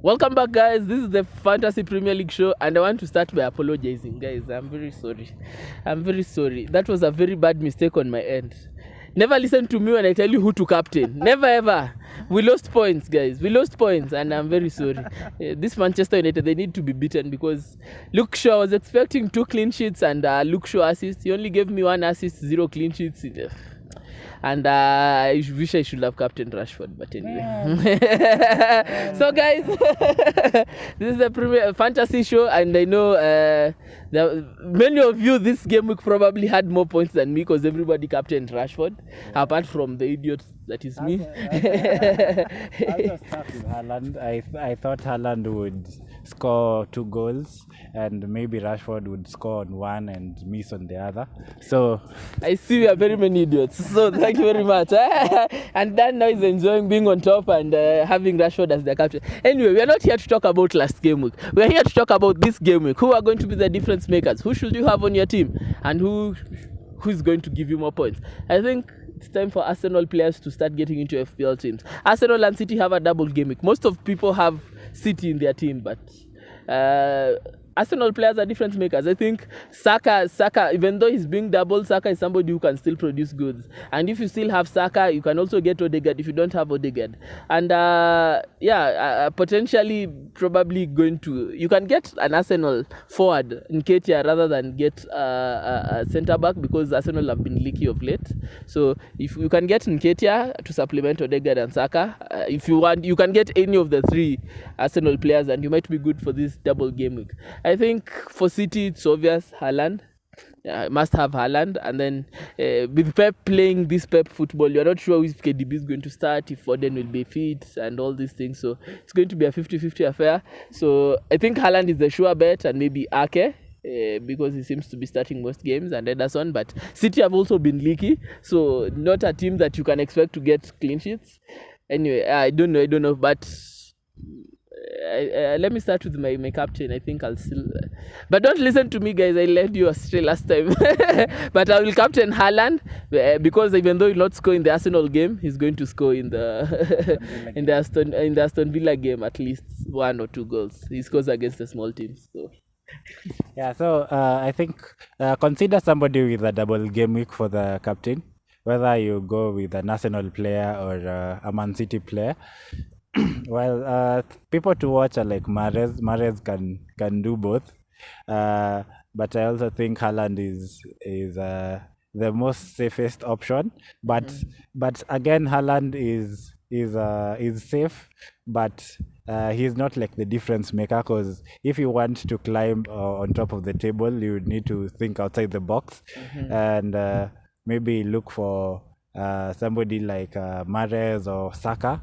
Welcome back, guys. This is the Fantasy Premier League show, and I want to start by apologizing, guys. I'm very sorry. That was a very bad mistake on my end. Never listen to me when I tell you who to captain. Never ever. We lost points, guys. And I'm very sorry. This Manchester United, they need to be beaten because Luke Shaw, I was expecting 2 clean sheets and Luke Shaw assist. He only gave me 1 assist, 0 clean sheets. And I wish I should have captained Rashford, but anyway. So, guys, this is the Premier Fantasy show, and I know many of you this game week probably had more points than me because everybody captained Rashford, apart from the idiot that is me. I'll just start with Haaland. I thought Haaland would score 2 goals, and maybe Rashford would score on 1 and miss on the other. So I see we are very many idiots. So thank you very much. And Dan now is enjoying being on top and having Rashford as the captain. Anyway, we are not here to talk about last game week. We are here to talk about this game week. Who are going to be the difference makers? Who should you have on your team? And who's going to give you more points? I think it's time for Arsenal players to start getting into FPL teams. Arsenal and City have a double game week. Most of people have City in their team, but Arsenal players are difference makers. I think Saka, even though he's being doubled, Saka is somebody who can still produce goods. And if you still have Saka, you can also get Odegard if you don't have Odegard. And potentially, probably going to, you can get an Arsenal forward in Nketiah rather than get a centre back because Arsenal have been leaky of late. So if you can get Nketiah to supplement Odegard and Saka, if you want, you can get any of the 3 Arsenal players, and you might be good for this double game week. I think for City, it's obvious, Haaland. Must have Haaland. And then with Pep playing this Pep football, you're not sure if KDB is going to start, if Foden will be fit, and all these things. So it's going to be a 50-50 affair. So I think Haaland is the sure bet, and maybe Ake. Because he seems to be starting most games, and Ederson. But City have also been leaky, so not a team that you can expect to get clean sheets. Anyway, I don't know, but let me start with my captain. I think I'll still, but don't listen to me, guys. I led you astray last time. But I will captain Haaland because even though he'll not score in the Arsenal game, he's going to score in the in the Aston Villa game at least 1 or 2 goals. He scores against the small teams. So. yeah, so I think consider somebody with a double game week for the captain, whether you go with an Arsenal player or a Mancity player. Well, people to watch are like Mahrez. Mahrez can do both, but I also think Haaland is the most safest option. But again, Haaland is safe, but he's not like the difference maker, because if you want to climb on top of the table, you would need to think outside the box and maybe look for somebody like Mahrez or Saka.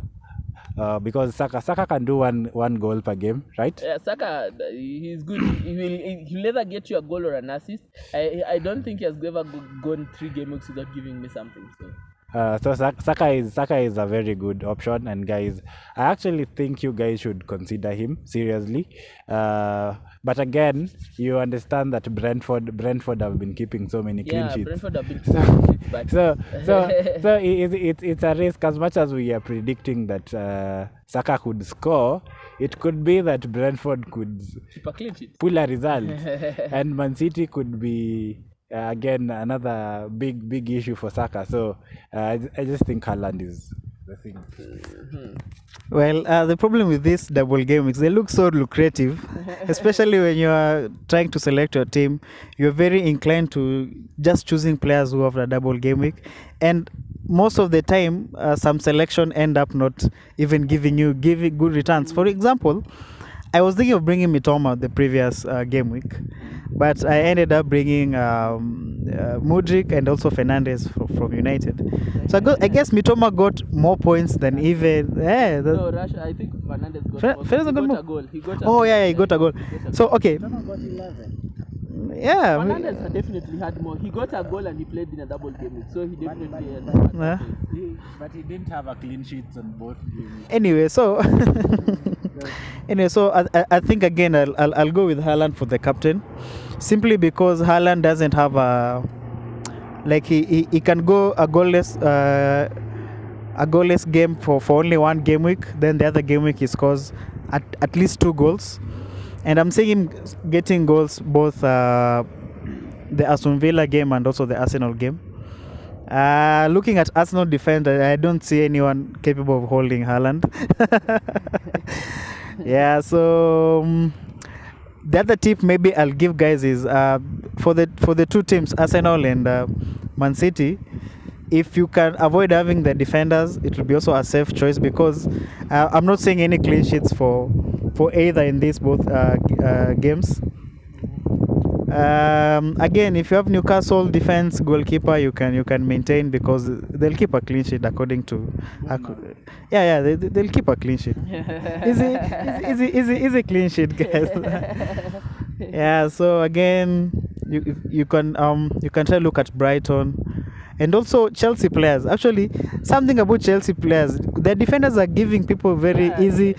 Because Saka can do one goal per game, right? Yeah, Saka, he's good. He'll either get you a goal or an assist. I don't think he has ever gone 3 game weeks without giving me something. So Saka is a very good option, and guys, I actually think you guys should consider him seriously. But again, you understand that Brentford have been keeping so many clean sheets. Brentford have been keeping clean sheets, but so it's a risk. As much as we are predicting that Saka could score, it could be that Brentford could keep a clean sheet, pull a result, and Mancity could be again another big issue for Saka. So I just think Haaland is the thing. Well, the problem with this double game is they look so lucrative, especially when you are trying to select your team. You're very inclined to just choosing players who have a double game week, and most of the time some selection end up not even giving good returns. For example, I was thinking of bringing Mitoma the previous game week, but I ended up bringing Mudryk and also Fernandes from United. So I guess Mitoma got more points than even. No, Russia. I think Fernandes got a goal. He got a goal. So okay. Yeah, Fernandes definitely had more. He got a goal and he played in a double game, so he definitely had. But he didn't have a clean sheet on both games. Anyway, so I think again I'll go with Haaland for the captain, simply because Haaland doesn't have a, like he can go a goalless game for only 1 game week. Then the other game week he scores at least 2 goals. And I'm seeing him getting goals both the Aston Villa game and also the Arsenal game. Looking at Arsenal defense, I don't see anyone capable of holding Haaland. Yeah, so the other tip maybe I'll give guys is for the two teams, Arsenal and Man City, if you can avoid having the defenders, it will be also a safe choice, because I'm not seeing any clean sheets for either in these both games. Again, if you have Newcastle defense goalkeeper, you can maintain, because they'll keep a clean sheet according to they'll keep a clean sheet. Easy clean sheet, guys. Yeah, so again, you can try to look at Brighton. And also Chelsea players. Actually, something about Chelsea players, their defenders are giving people very easy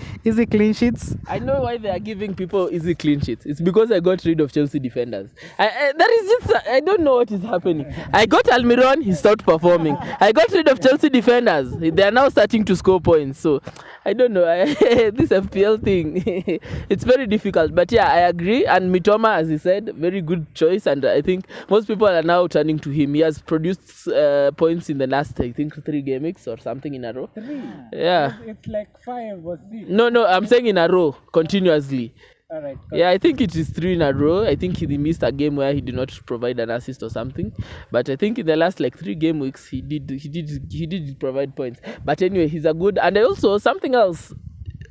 clean sheets. I know why they are giving people easy clean sheets. It's because I got rid of Chelsea defenders. That is just, I don't know what is happening. I got Almiron, he stopped performing. I got rid of Chelsea defenders. They are now starting to score points. So I don't know. This FPL thing, it's very difficult. But yeah, I agree. And Mitoma, as he said, very good choice. And I think most people are now turning to him. He has produced points in the last, I think, 3 game weeks or something in a row. 3? Yeah. It's like 5 or 6. No, I'm saying in a row, continuously. All right. Yeah, I think it is 3 in a row. I think he missed a game where he did not provide an assist or something. But I think in the last 3 game weeks he did provide points. But anyway, he's a good. And I also something else.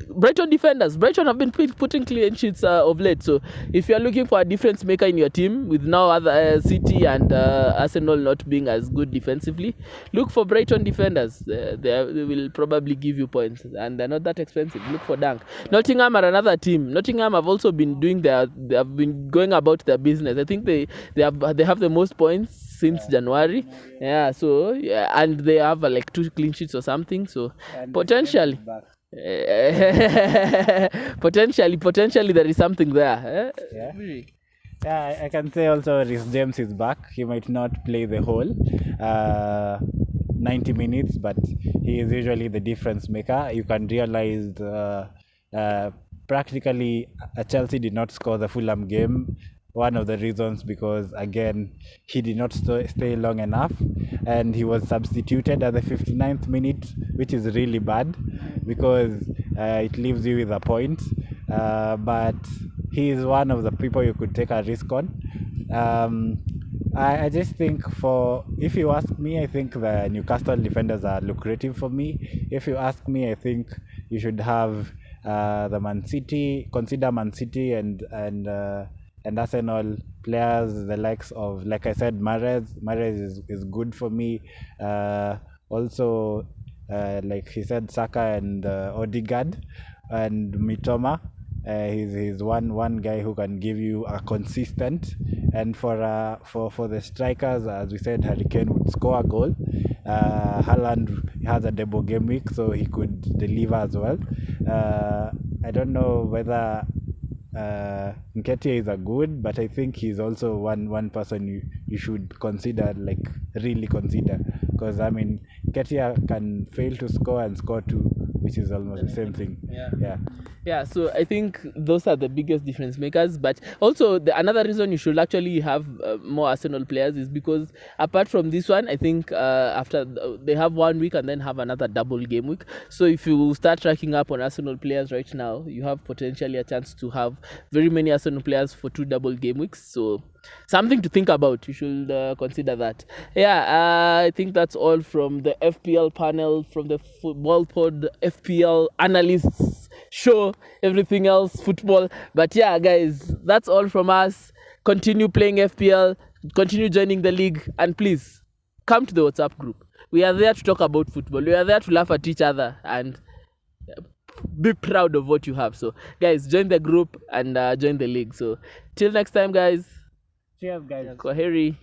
Brighton defenders. Brighton have been putting clean sheets of late. So if you are looking for a difference maker in your team, with now other City and Arsenal not being as good defensively, look for Brighton defenders. They will probably give you points, and they're not that expensive. Look for Dunk. Nottingham are another team. Nottingham have also been doing they have been going about their business. I think they have the most points since January. Yeah. So and they have 2 clean sheets or something. So and potentially. Potentially there is something there. Yeah, I can say also Rhys James is back. He might not play the whole 90 minutes, but he is usually the difference maker. You can realize practically Chelsea did not score the Fulham game. One of the reasons because, again, he did not stay long enough, and he was substituted at the 59th minute, which is really bad because it leaves you with a point. But he is one of the people you could take a risk on. I just think if you ask me, I think the Newcastle defenders are lucrative for me. If you ask me, I think you should have the consider Man City and Arsenal players, the likes of, like I said, Mahrez. Mahrez is good for me. Also, like he said, Saka and Odegard and Mitoma. He's one guy who can give you a consistent. And for the strikers, as we said, Harry Kane would score a goal. Haaland has a double game week, so he could deliver as well. I don't know whether Nketiah is a good, but I think he's also one person you should consider, really consider, because Nketiah can fail to score and score 2, which is almost the same thing. Yeah, so I think those are the biggest difference makers. But also another reason you should actually have more Arsenal players is because apart from this one, I think after they have 1 week and then have another double game week. So if you start tracking up on Arsenal players right now, you have potentially a chance to have very many Arsenal players for 2 double game weeks. So something to think about. You should consider that. I think that's all from the FPL panel, from the Football Pod FPL analysts show, everything else football. But yeah, guys, that's all from us. Continue playing FPL, continue joining the league, and please come to the WhatsApp group. We are there to talk about football. We are there to laugh at each other and be proud of what you have. So guys, join the group and join the league. So till next time, guys. Cheers, guys. Kwaheri.